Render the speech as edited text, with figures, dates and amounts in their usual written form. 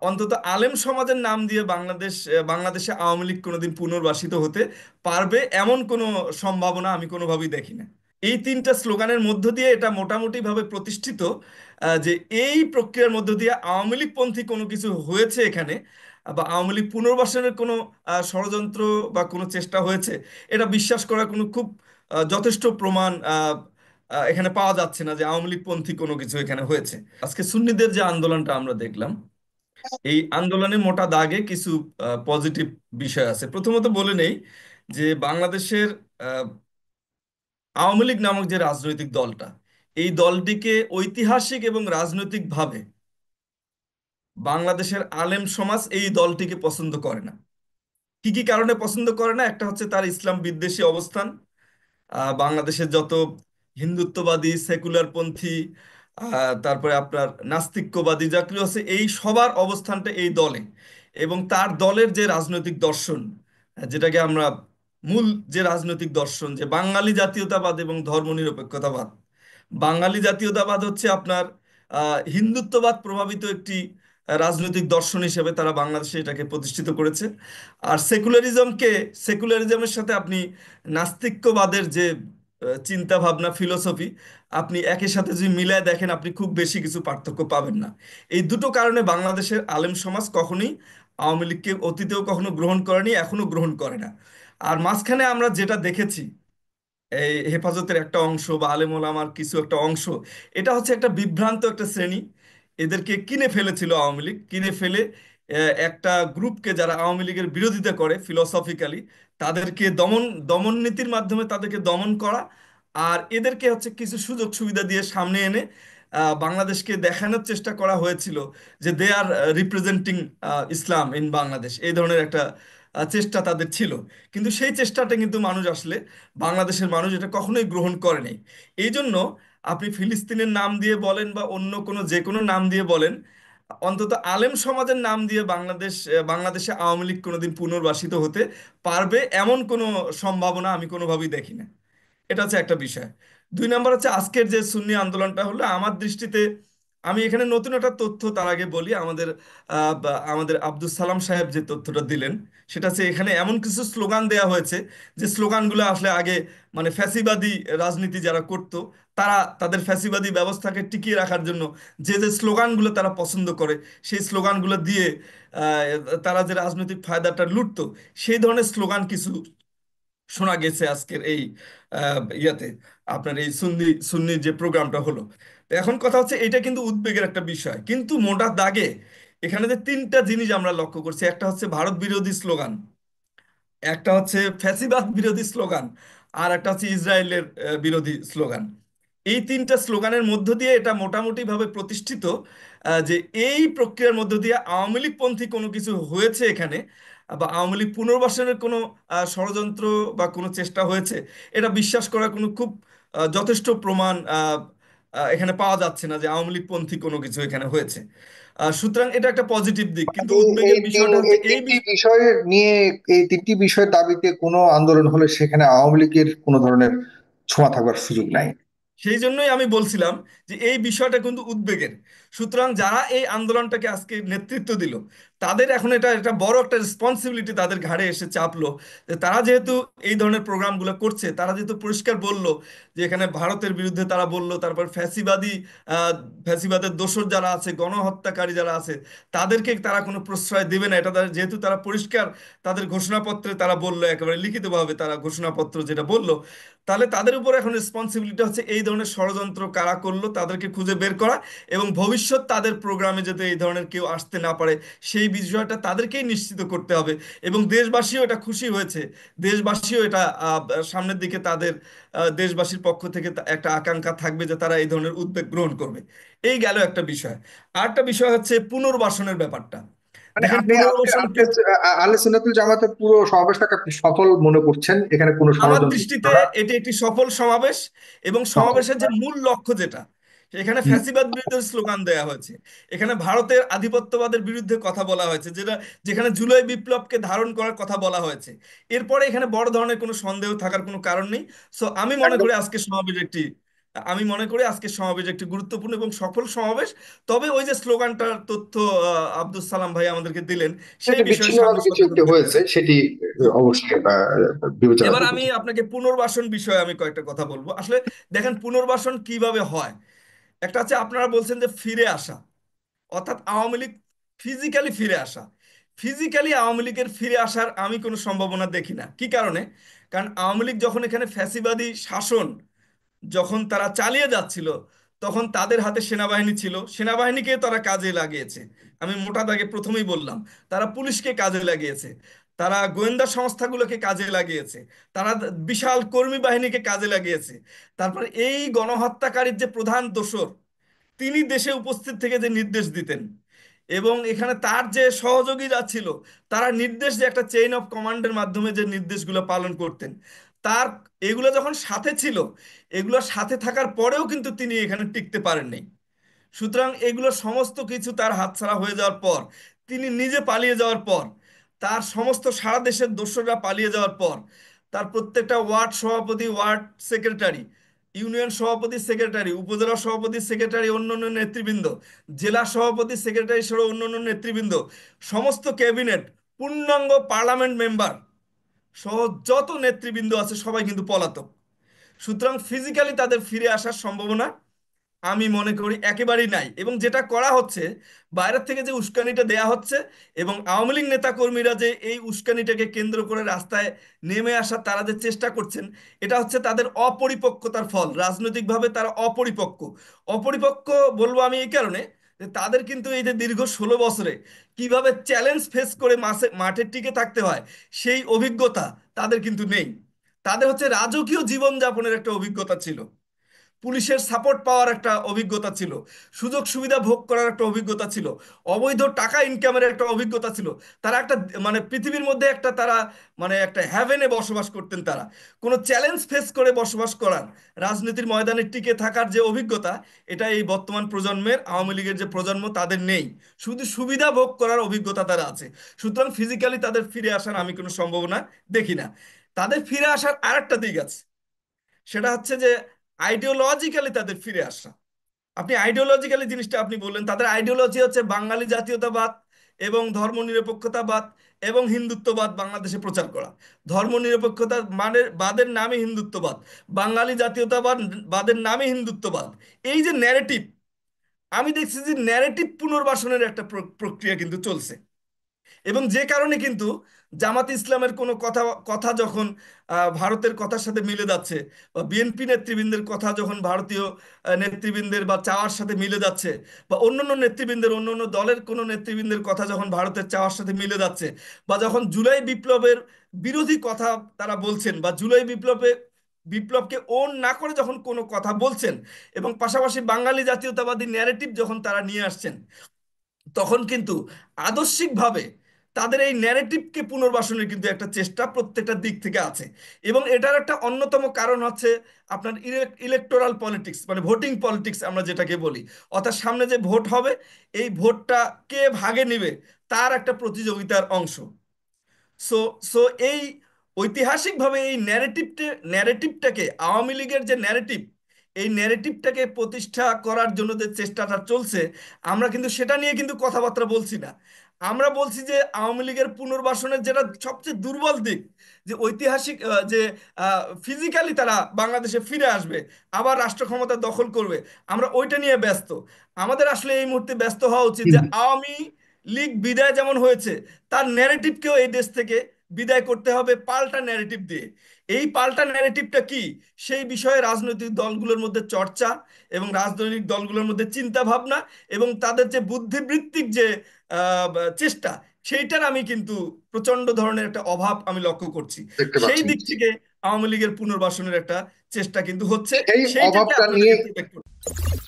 অন্তত আলেম সমাজের নাম দিয়ে বাংলাদেশে আওয়ামী লীগ কোনোদিন পুনর্বাসিত হতে পারবে এমন কোনো সম্ভাবনা আমি কোনোভাবেই দেখি না। এই তিনটা স্লোগানের মধ্য দিয়ে এটা মোটামুটি ভাবে প্রতিষ্ঠিত, যে এই প্রক্রিয়ার মধ্য দিয়ে আওয়ামী লীগ পন্থী কোনো কিছু হয়েছে এখানে, বা আওয়ামী লীগ পুনর্বাসনের কোনো ষড়যন্ত্র বা কোনো চেষ্টা হয়েছে, এটা বিশ্বাস করার কোনো খুব যথেষ্ট প্রমাণ এখানে পাওয়া যাচ্ছে না যে আওয়ামী লীগ পন্থী কোনো কিছু এখানে হয়েছে। আজকে সুন্নিদের যে আন্দোলনটা আমরা দেখলাম, এই আন্দোলনে মোটা দাগে কিছু পজিটিভ বিষয় আছে। প্রথমত বলে নেই যে বাংলাদেশের আহ, আওয়ামী লীগ নামক যে রাজনৈতিক দলটা, এই দলটিকে ঐতিহাসিক এবং রাজনৈতিকভাবে বাংলাদেশের আলেম সমাজ এই দলটিকে পছন্দ করে না। কি কি কারণে পছন্দ করে না? একটা হচ্ছে তার ইসলাম বিদ্বেষী অবস্থান। বাংলাদেশের যত হিন্দুত্ববাদী, সেকুলার পন্থী, তারপরে আপনার নাস্তিক্যবাদী জাতীয় আছে, এই সবার অবস্থানটা এই দলে। এবং তার দলের যে রাজনৈতিক দর্শন, যেটাকে আমরা মূল যে রাজনৈতিক দর্শন, যে বাঙালি জাতীয়তাবাদ এবং ধর্মনিরপেক্ষতাবাদ। বাঙালি জাতীয়তাবাদ হচ্ছে আপনার হিন্দুত্ববাদ প্রভাবিত একটি রাজনৈতিক দর্শন হিসেবে তারা বাংলাদেশে এটাকে প্রতিষ্ঠিত করেছে। আর সেকুলারিজমের সাথে আপনি নাস্তিক্যবাদের যে চিন্তা ভাবনা, ফিলোসফি, আপনি একই সাথে যদি মিলায় দেখেন, আপনি খুব বেশি কিছু পার্থক্য পাবেন না। এই দুটো কারণে বাংলাদেশের আলেম সমাজ কখনোই আওয়ামী লীগকে অতীতেও কখনো গ্রহণ করেনি, এখনো গ্রহণ করে না। আর মাঝখানে আমরা যেটা দেখেছি, এই হেফাজতের একটা অংশ বা আলেম ওলামার কিছু একটা অংশ, এটা হচ্ছে একটা বিভ্রান্ত একটা শ্রেণী। এদেরকে কিনে ফেলেছিল আওয়ামী লীগ, কিনে ফেলে একটা গ্রুপকে যারা আওয়ামী লীগের বিরোধিতা করে ফিলোসফিক্যালি, তাদেরকে দমন দমন নীতির মাধ্যমে তাদেরকে দমন করা। আর এদেরকে হচ্ছে কিছু সুযোগ সুবিধা দিয়ে সামনে এনে বাংলাদেশকে দেখানোর চেষ্টা করা হয়েছিল যে they are representing Islam in Bangladesh, এই ধরনের একটা চেষ্টা তাদের ছিল। কিন্তু সেই চেষ্টাটা কিন্তু মানুষ আসলে, বাংলাদেশের মানুষ এটা কখনোই গ্রহণ করেনি। এই জন্য আপনি ফিলিস্তিনের নাম দিয়ে বলেন বা অন্য কোনো যে কোনো নাম দিয়ে বলেন, অন্তত আলেম সমাজের নাম দিয়ে বাংলাদেশে আওয়ামী লীগ কোনোদিন পুনর্বাসিত হতে পারবে এমন কোনো সম্ভাবনা আমি কোনোভাবেই দেখি না। এটা হচ্ছে একটা বিষয়। দুই নম্বর হচ্ছে আজকের যে সুন্নি আন্দোলনটা হলো, আমার দৃষ্টিতে, আমি এখানে নতুন একটা তথ্য তার আগে বলি। আমাদের আব্দুল সালাম সাহেব যে তথ্যটা দিলেন, সেটা হচ্ছে এখানে এমন কিছু স্লোগান দেয়া হয়েছে যে স্লোগানগুলো আসলে আগে, মানে ফ্যাসিবাদী রাজনীতি যারা করত, তারা তাদের ফ্যাসিবাদী ব্যবস্থাকে টিকিয়ে রাখার জন্য যে যে স্লোগানগুলো তারা পছন্দ করে, সেই স্লোগানগুলো দিয়ে তারা যে রাজনৈতিক ফায়দাটা লুটতো, সেই ধরনের স্লোগান কিছু শোনা গেছে আজকের এই ইয়াতে, আপনার এই সুন্নির যে প্রোগ্রামটা হলো। তো এখন কথা হচ্ছে, এটা কিন্তু উদ্বেগের একটা বিষয়, কিন্তু মোটা দাগে এখানে যে তিনটা জিনিস আমরা লক্ষ্য করছি, একটা হচ্ছে ভারত বিরোধী স্লোগান, একটা হচ্ছে ফ্যাসিবাদ বিরোধী স্লোগান, আর একটা হচ্ছে ইসরায়েলের বিরোধী স্লোগান। এই তিনটা স্লোগানের মধ্য দিয়ে এটা মোটামুটি ভাবে প্রতিষ্ঠিত, যে এই প্রক্রিয়ার মধ্য দিয়ে আওয়ামী লীগ পন্থী কোনো কিছু হয়েছে এখানে, বা আওয়ামী লীগ পুনর্বাসনের কোনো ষড়যন্ত্র বা কোনো চেষ্টা হয়েছে, এটা বিশ্বাস করার কোনো খুব যথেষ্ট প্রমাণ এখানে পাওয়া যাচ্ছে না যে আওয়ামী লীগ পন্থী কোনো কিছু এখানে হয়েছে। সুতরাং এটা একটা পজিটিভ দিক, কিন্তু এই উদ্বেগের বিষয়টা হচ্ছে এই তিনটি বিষয় নিয়ে, এই তিনটি বিষয়ের দাবিতে কোনো আন্দোলন হলে সেখানে আওয়ামী লীগের কোনো ধরনের ছোঁয়া থাকার সুযোগ নাই। সেই জন্যই আমি বলছিলাম যে এই বিষয়টা কিন্তু উদ্বেগের। সুতরাং যারা এই আন্দোলনটাকে আজকে নেতৃত্ব দিল, তাদের এখন এটা একটা বড় একটা রেসপন্সিবিলিটি তাদের ঘাড়ে এসে চাপলো, যে তারা যেহেতু এই ধরনের প্রোগ্রামগুলো করছে, তারা যেহেতু পরিষ্কার বলল যে এখানে ভারতের বিরুদ্ধে তারা বলল, তারপর আহ, ফ্যাসিবাদের দোসর যারা আছে, গণহত্যাকারী যারা আছে, তাদেরকে তারা কোনো প্রশ্রয় দেবে না, এটা যেহেতু তারা পরিষ্কার তাদের ঘোষণাপত্রে তারা বললো, একেবারে লিখিতভাবে তারা ঘোষণাপত্র যেটা বললো, তাহলে তাদের উপর এখন রেসপন্সিবিলিটি হচ্ছে এই ধরনের ষড়যন্ত্র কারা করলো তাদেরকে খুঁজে বের করা, এবং ভবিষ্যৎ তাদের প্রোগ্রামে যাতে এই ধরনের কেউ আসতে না পারে সেই বিষয়টা তাদেরকেই নিশ্চিত করতে হবে। এবং দেশবাসীও এটা খুশি হয়েছে, দেশবাসীও এটা সামনের দিকে তাদের দেশবাসীর পক্ষ থেকে একটা আকাঙ্ক্ষা থাকবে যে তারা এই ধরনের উদ্যোগ গ্রহণ করবে। এই গেল একটা বিষয়। আর একটা বিষয় হচ্ছে পুনর্বাসনের ব্যাপারটা। মানে দেখেন আপনি আজকে পুনর্বাসন, আজকে আহলে সুন্নাতুল জামাতের পুরো সমাবেশটাকে আপনি সফল মনে করছেন, এখানে কোনো আমার ষড়যন্ত্র ছিল দৃষ্টিতে না? এটি একটি সফল সমাবেশ। এবং সফল। সমাবেশের যে মূল লক্ষ্য যেটা, এখানে হুম। ফ্যাসিবাদ বিরোধী স্লোগান দেওয়া হয়েছে, এখানে ভারতের আধিপত্যবাদের বিরুদ্ধে কথা বলা হয়েছে, যেখানে জুলাই বিপ্লবকে ধারণ করার কথা বলা হয়েছে। এরপরে এখানে বড় ধরনের কোনো সন্দেহ থাকার কোনো কারণ নেই। সো আমি মনে একদম। করি আজকে সমাবেশ একটি আমি মনে করি আজকে সমাবেশ একটি গুরুত্বপূর্ণ এবং সফল সমাবেশ। তবে ওই যে স্লোগানটার তথ্য আব্দুল সালাম ভাই আমাদেরকে দিলেন, সেই সেটা বিষয়ে সামনে বিচ্ছিন্নভাবে কিছু সচেতন একটি থাকতে হয়েছে, হবে। সেটি অবশ্যই এবার বিবেচনার আমি উপযোগী। আপনাকে পুনর্বাসন বিষয়ে আমি কয়েকটা কথা বলবো। আসলে দেখেন পুনর্বাসন কিভাবে হয়। একটা হচ্ছে আপনারা বলছেন যে ফিরে আসা, অর্থাৎ আওয়ামী লীগ ফিজিক্যালি ফিরে আসা। ফিজিক্যালি আওয়ামী লীগের ফিরে আসার আমি কোনো সম্ভাবনা দেখি না। কি কারণে? কারণ আওয়ামী লীগ যখন এখানে ফ্যাসিবাদী শাসন যখন তারা চালিয়ে যাচ্ছিল, তখন তাদের হাতে সেনাবাহিনী ছিল, সেনাবাহিনীকে তারা কাজে লাগিয়েছে। আমি মোটা দাগে প্রথমেই বললাম, তারা পুলিশকে কাজে লাগিয়েছে, তারা গোয়েন্দা সংস্থাগুলোকে কাজে লাগিয়েছে, তারা বিশাল কর্মী বাহিনীকে কাজে লাগিয়েছে। তারপরে এই গণহত্যাকারীর যে প্রধান দোসর, তিনি দেশে উপস্থিত থেকে যে নির্দেশ দিতেন, এবং এখানে তার যে সহযোগীরা ছিল, তারা নির্দেশ যে একটা চেইন অফ কমান্ডের মাধ্যমে যে নির্দেশগুলো পালন করতেন, তার এগুলো যখন সাথে ছিল, এগুলোর সাথে থাকার পরেও কিন্তু তিনি এখানে টিকতে পারেননি। সুতরাং এগুলো সমস্ত কিছু তার হাতছাড়া হয়ে যাওয়ার পর, তিনি নিজে পালিয়ে যাওয়ার পর, তার সমস্ত সারা দেশের দস্যুরা পালিয়ে যাওয়ার পর, তার প্রত্যেকটা ওয়ার্ড সভাপতি, ওয়ার্ড সেক্রেটারি, ইউনিয়ন সভাপতি সেক্রেটারি, উপজেলা সভাপতি সেক্রেটারি, অন্যান্য নেতৃবৃন্দ, জেলা সভাপতি সেক্রেটারি সহ অন্যান্য নেতৃবৃন্দ, সমস্ত ক্যাবিনেট, পূর্ণাঙ্গ পার্লামেন্ট মেম্বার সহ যত নেতৃবৃন্দ আছে সবাই কিন্তু পলাতক। সুতরাং ফিজিক্যালি তাদের ফিরে আসার সম্ভাবনা আমি মনে করি একেবারেই নাই। এবং যেটা করা হচ্ছে, বাইরের থেকে যে উস্কানিটা দেয়া হচ্ছে, এবং আওয়ামী লীগ নেতা কর্মীরা যে এই উস্কানিটাকে কেন্দ্র করে রাস্তায় নেমে আসা তারা যে চেষ্টা করছেন, এটা হচ্ছে তাদের অপরিপক্কতার ফল। রাজনৈতিকভাবে তারা অপরিপক্ক। অপরিপক্ক বলবো আমি এই কারণে যে তাদের কিন্তু এই যে দীর্ঘ 16 বছরে কিভাবে চ্যালেঞ্জ ফেস করে মাঠে টিকে থাকতে হয়, সেই অভিজ্ঞতা তাদের কিন্তু নেই। তাদের হচ্ছে রাজকীয় জীবনযাপনের একটা অভিজ্ঞতা ছিল, পুলিশের সাপোর্ট পাওয়ার একটা অভিজ্ঞতা ছিল, সুযোগ সুবিধা ভোগ করার একটা অভিজ্ঞতা ছিল, অবৈধ টাকা ইনকামের একটা অভিজ্ঞতা ছিল। তারা একটা মানে পৃথিবীর মধ্যে একটা তারা মানে একটা হ্যাভেনে বসবাস করতেন। তারা কোনো চ্যালেঞ্জ ফেস করে বসবাস করার, রাজনীতির ময়দানে টিকে থাকার যে অভিজ্ঞতা, এটা এই বর্তমান প্রজন্মের আওয়ামী লীগের যে প্রজন্ম তাদের নেই। শুধু সুবিধা ভোগ করার অভিজ্ঞতা তারা আছে। সুতরাং ফিজিক্যালি তাদের ফিরে আসার আমি কোনো সম্ভাবনা দেখি না। তাদের ফিরে আসার আরেকটা দিক আছে, সেটা হচ্ছে যে আইডিওলজিক্যালি তাদের ফিরে আসা। আপনি আইডিওলজিক্যালি জিনিসটা আপনি বললেন, তাদের আইডিওলজি হচ্ছে বাঙালি জাতীয়তাবাদ এবং ধর্মনিরপেক্ষতাবাদ এবং হিন্দুত্ববাদ বাংলাদেশে প্রচার করা। ধর্মনিরপেক্ষতা মানে বাদের নামে হিন্দুত্ববাদ, বাঙালি জাতীয়তাবাদ বাদের নামে হিন্দুত্ববাদ। এই যে ন্যারেটিভ, আমি দেখছি যে ন্যারেটিভ পুনর্বাসনের একটা প্রক্রিয়া কিন্তু চলছে। এবং যে কারণে কিন্তু জামাত ইসলামের কোনো কথা কথা যখন ভারতের কথার সাথে মিলে যাচ্ছে, বা বিএনপি নেতৃবৃন্দের কথা যখন ভারতীয় নেতৃবৃন্দের বা চাওয়ার সাথে মিলে যাচ্ছে, বা অন্যান্য নেতৃবৃন্দের, অন্যান্য দলের কোনো নেতৃবৃন্দের কথা যখন ভারতের চাওয়ার সাথে মিলে যাচ্ছে, বা যখন জুলাই বিপ্লবের বিরোধী কথা তারা বলছেন, বা জুলাই বিপ্লবকে ওন না করে যখন কোনো কথা বলছেন, এবং পাশাপাশি বাঙালি জাতীয়তাবাদী ন্যারেটিভ যখন তারা নিয়ে আসছেন, তখন কিন্তু আদর্শিকভাবে তাদের এই ন্যারেটিভকে পুনর্বাসনের কিন্তু একটা চেষ্টা প্রত্যেকটা দিক থেকে আছে। এবং এটার একটা অন্যতম কারণ হচ্ছে আপনার ইলেকটোরাল পলিটিক্স, মানে ভোটিং পলিটিক্স আমরা যেটাকে বলি। অর্থাৎ সামনে যে ভোট হবে, এই ভোটটা কে ভাগে নেবে তার একটা প্রতিযোগিতার অংশ। সো সো এই ঐতিহাসিকভাবে এই ন্যারেটিভটাকে, আওয়ামী লীগের যে ন্যারেটিভ, এই ন্যারেটিভটাকে প্রতিষ্ঠা করার জন্য যে চেষ্টাটা চলছে, আমরা কিন্তু সেটা নিয়ে কিন্তু কথাবার্তা বলছি না। আমরা বলছি যে আওয়ামী লীগের পুনর্বাসনের যেটা সবচেয়ে দুর্বল দিক, যে ঐতিহাসিক যে ফিজিক্যালি তারা বাংলাদেশে ফিরে আসবে, আবার রাষ্ট্র ক্ষমতা দখল করবে, আমরা ওইটা নিয়ে ব্যস্ত। আমাদের আসলে এই মুহূর্তে ব্যস্ত হওয়া উচিত যে আওয়ামী লীগ বিদায় যেমন হয়েছে, তার ন্যারেটিভকেও এই দেশ থেকে বিদায় করতে হবে পাল্টা ন্যারেটিভ দিয়ে। এই পাল্টা ন্যারেটিভটা কি, সেই বিষয়ে রাজনৈতিক দলগুলোর মধ্যে চর্চা, এবং রাজনৈতিক দলগুলোর মধ্যে চিন্তা ভাবনা, এবং তাদের যে বুদ্ধিবৃত্তিক যে চেষ্টা, সেইটার আমি কিন্তু প্রচন্ড ধরনের একটা অভাব আমি লক্ষ্য করছি। দেখতে সেই পাচ্ছেন। দিক থেকে আওয়ামী লীগের পুনর্বাসনের একটা চেষ্টা কিন্তু হচ্ছে, সেই সেইটাকে অভাবটা নিয়ে আপনাদেরকে প্রোটেক্ট করতে হবে।